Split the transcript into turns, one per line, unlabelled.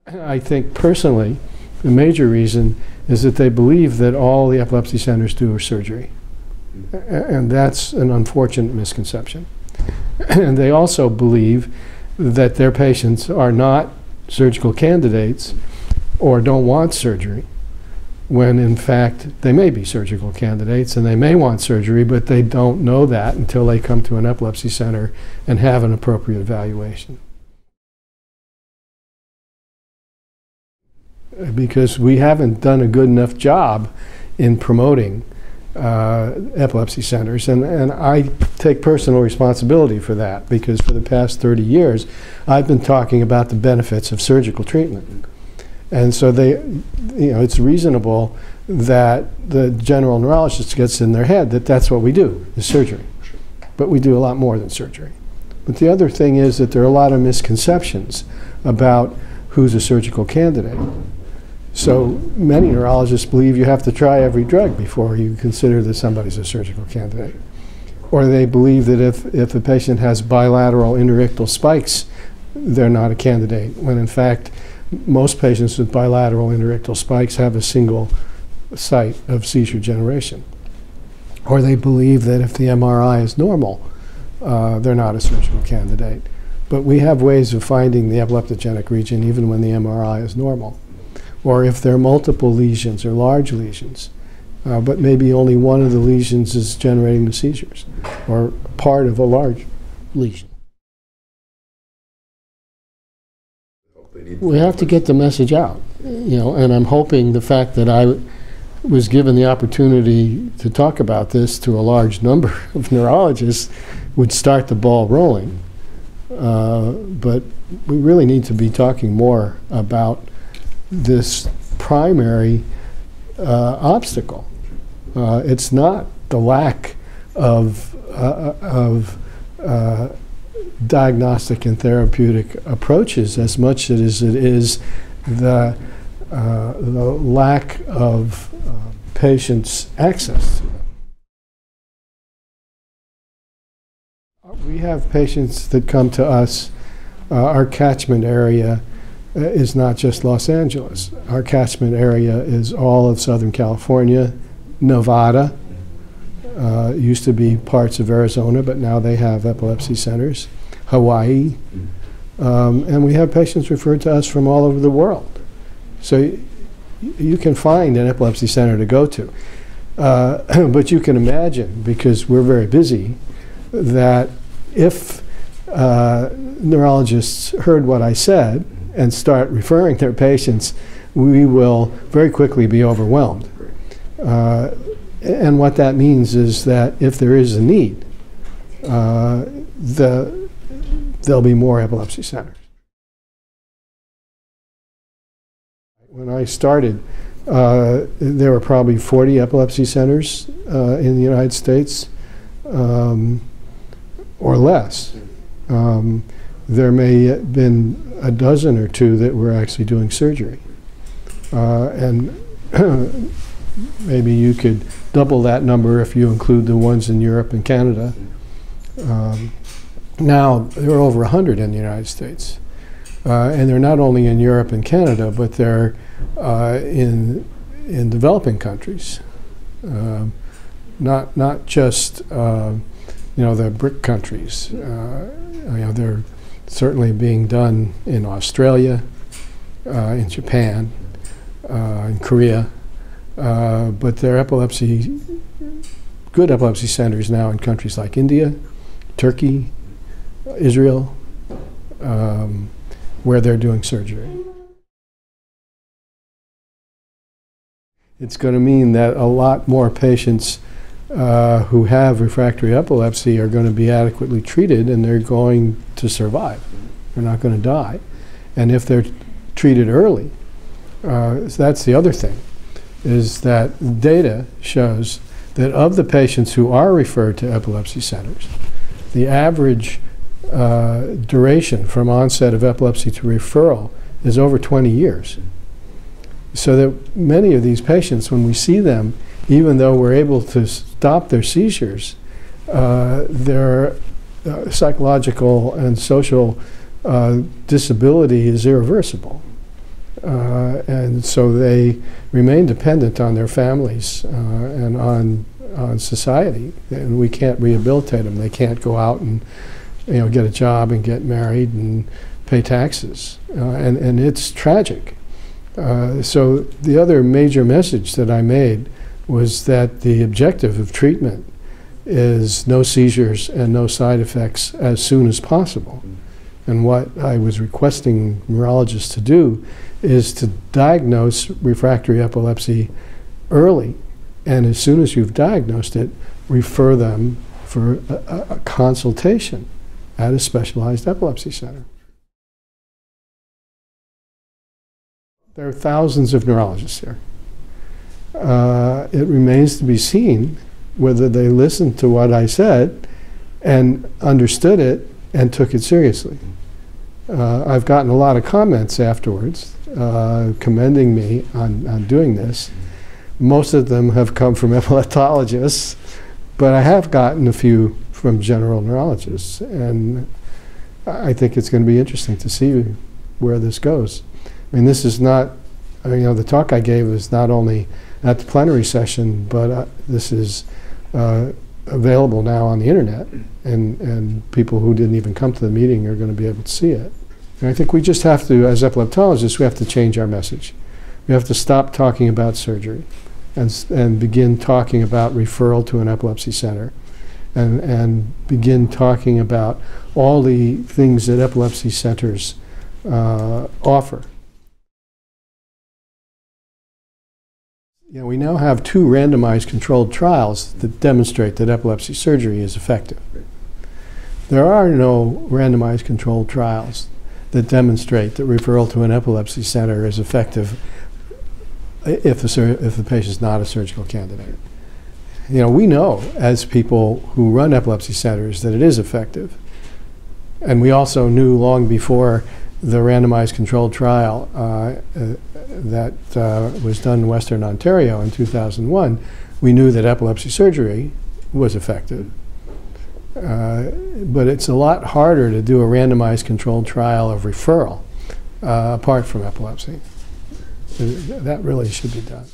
I think personally, the major reason is that they believe that all the epilepsy centers do is surgery. And that's an unfortunate misconception. And they also believe that their patients are not surgical candidates or don't want surgery, when in fact they may be surgical candidates and they may want surgery, but they don't know that until they come to an epilepsy center and have an appropriate evaluation. Because we haven't done a good enough job in promoting epilepsy centers, and I take personal responsibility for that, because for the past 30 years I've been talking about the benefits of surgical treatment. And so it's reasonable that the general neurologist gets in their head that that's what we do, is surgery. But we do a lot more than surgery. But the other thing is that there are a lot of misconceptions about who's a surgical candidate. So many neurologists believe you have to try every drug before you consider that somebody's a surgical candidate. Or they believe that if a patient has bilateral interictal spikes, they're not a candidate, when in fact most patients with bilateral interictal spikes have a single site of seizure generation. Or they believe that if the MRI is normal, they're not a surgical candidate. But we have ways of finding the epileptogenic region even when the MRI is normal. Or if there are multiple lesions or large lesions, but maybe only one of the lesions is generating the seizures, or part of a large lesion. We have to get the message out, and I'm hoping the fact that I was given the opportunity to talk about this to a large number of neurologists would start the ball rolling. But we really need to be talking more about this primary obstacle. It's not the lack of diagnostic and therapeutic approaches as much as it is the lack of patients' access to them. We have patients that come to us. Our catchment area is not just Los Angeles. Our catchment area is all of Southern California, Nevada, used to be parts of Arizona, but now they have epilepsy centers, Hawaii, and we have patients referred to us from all over the world. So you can find an epilepsy center to go to. But you can imagine, because we're very busy, that if neurologists heard what I said and start referring their patients, we will very quickly be overwhelmed. And what that means is that if there is a need, there'll be more epilepsy centers. When I started, there were probably 40 epilepsy centers in the United States, or less. There may have been a dozen or two that were actually doing surgery. And maybe you could double that number if you include the ones in Europe and Canada. Now, there are over 100 in the United States. And they're not only in Europe and Canada, but they're in developing countries. Not just the BRIC countries. They're certainly being done in Australia, in Japan, in Korea, but there are good epilepsy centers now in countries like India, Turkey, Israel, where they're doing surgery. It's going to mean that a lot more patients who have refractory epilepsy are going to be adequately treated, and they're going to survive. They're not going to die. And if they're treated early, that's the other thing, is that data shows that of the patients who are referred to epilepsy centers, the average duration from onset of epilepsy to referral is over 20 years. So that many of these patients, when we see them, even though we're able to stop their seizures, their psychological and social disability is irreversible. And so they remain dependent on their families and on society, and we can't rehabilitate them. They can't go out and get a job and get married and pay taxes, and it's tragic. So the other major message that I made was that the objective of treatment is no seizures and no side effects as soon as possible. And what I was requesting neurologists to do is to diagnose refractory epilepsy early, and as soon as you've diagnosed it, refer them for a consultation at a specialized epilepsy center. There are thousands of neurologists here. It remains to be seen whether they listened to what I said and understood it and took it seriously. I've gotten a lot of comments afterwards commending me on doing this. Most of them have come from epileptologists, but I have gotten a few from general neurologists, and I think it's going to be interesting to see where this goes. I mean, this is not, the talk I gave is not only at the plenary session, but this is available now on the internet, and people who didn't even come to the meeting are going to be able to see it. And I think we just have to, as epileptologists, we have to change our message. We have to stop talking about surgery and begin talking about referral to an epilepsy center, and begin talking about all the things that epilepsy centers offer. We now have 2 randomized controlled trials that demonstrate that epilepsy surgery is effective. There are no randomized controlled trials that demonstrate that referral to an epilepsy center is effective if the patient is not a surgical candidate. We know as people who run epilepsy centers that it is effective. And we also knew long before the randomized controlled trial that was done in Western Ontario in 2001, we knew that epilepsy surgery was effective. But it's a lot harder to do a randomized controlled trial of referral apart from epilepsy. That really should be done.